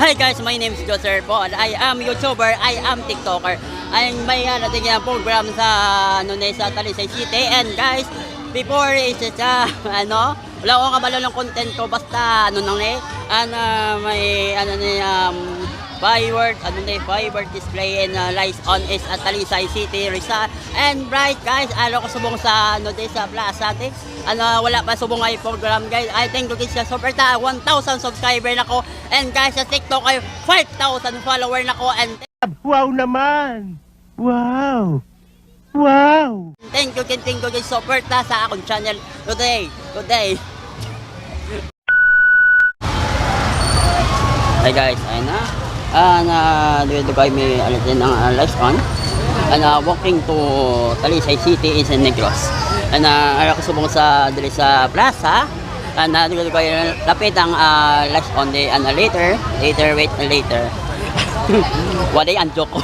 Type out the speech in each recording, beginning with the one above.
Hi guys, my name is Joser Paul. I am YouTuber, I am TikToker. Ay may natin yung program sa sa Talisay City. And guys, before is wala akong kabalo ng content ko basta may firework display and lights on is at Talisay City, Rizal. And bright guys, ko subong sa sa plaza wala pa subong ay program guys. I think ko siya super 1,000 subscriber na ko. And guys sa TikTok ay 5,000 follower na ko. And wow naman. Wow. Wow. thank you guys support sa akong channel today. Hi guys, ayun na. Dito kayo may alitin ang lights on. Walking to Talisay City is in Negros. Ko subong sa dili sa plaza. Dito kayo lapit ang lights on the later. Wala ang joke ko.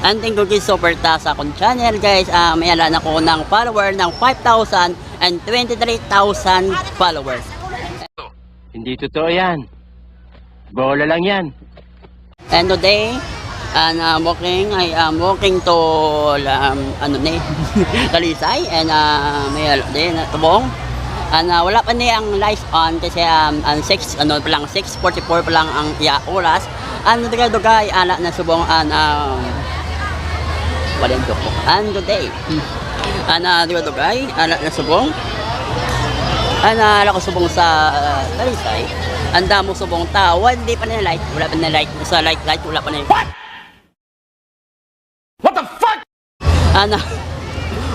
And thank you guys support sa akong channel guys. May alan ako ng follower ng 5,000 and 23,000 followers. Hindi totoo yan. Bola lang yan. And today, I am walking to Talisay and may tubong. Wala pa niya ang lights on kasi 6:44 pa lang ang oras. Dugay ala na subong walento ko. And today, dugay ala na subong. Ala ko subong sa Talisay. Anda mo subong tao, hindi pa na light, wala pa na light. Sa light, wala pa na. What the fuck?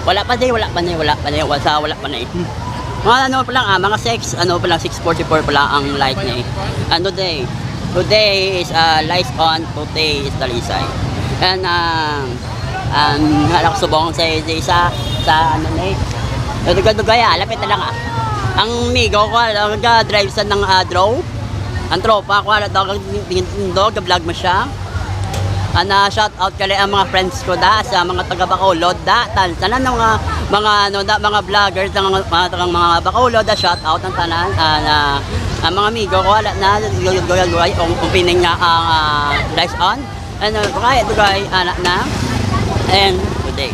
Wala pa na. Mga pa lang, mga 6:44 pa lang ang light na And today is lights on, today is Talisay. And hala ko subong sa dugay, lapit na lang Ang migo ko, drive sa ng draw. Ang tropa ko, vlog mo siya. Shout out kali ang mga friends ko sa mga taga Bacolod tanan ng mga vloggers ng mga Bacolod shout out ng tanan ang mga amigo ko wala na kung pining nga ang lights on and dugay anak na and today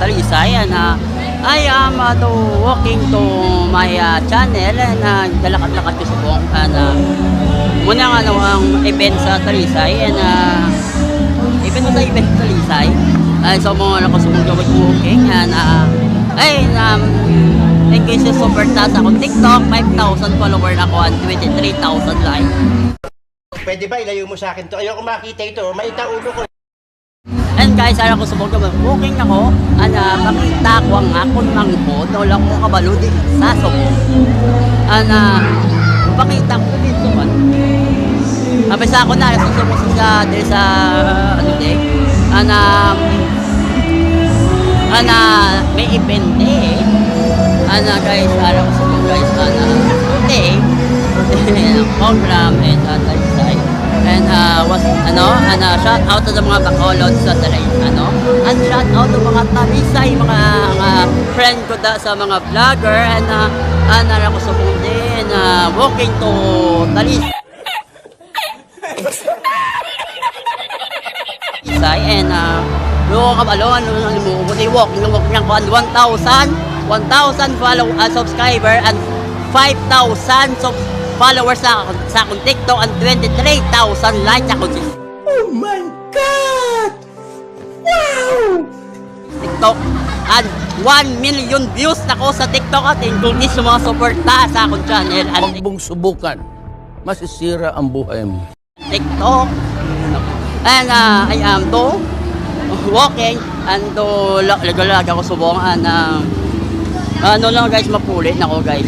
Talisay and I am walking to my channel and galakad-lakad ko sa buong muna nga ang event sa Talisay and event sa Talisay so mga nakasumong gawin walking and thank you sa super taas akong TikTok, 5,000 follower na ako and 23,000 likes. Pwede ba ilayo mo sa akin to? Ayoko makita ito. Maita ulo ko. And guys, ara ko subok naman, booking ako, pakita ko ang akong mangkod, wala ko kabalo di sa subok. Pakita ko dito man. Sa ako na, susubok sa may event eh. Guys, ara ko subok guys, program and Talisay. And shout out to the mga bacolod sa Talisay, and shout out to mga Talisay, mga friend ko sa mga vlogger, and ako sa din, walking to Talisay, and luho kabalo, walking ng 1,000 subscriber and 5,000 followers sa akong TikTok and 23,000 likes ako. Oh my God! Wow! TikTok and 1 million views na ko sa TikTok at including sa mga suporta sa akong channel. Huwag mong subukan, masisira ang buhay mo. TikTok and I am to walking and to lagalag ako subong and lang guys, mapulit na ko guys,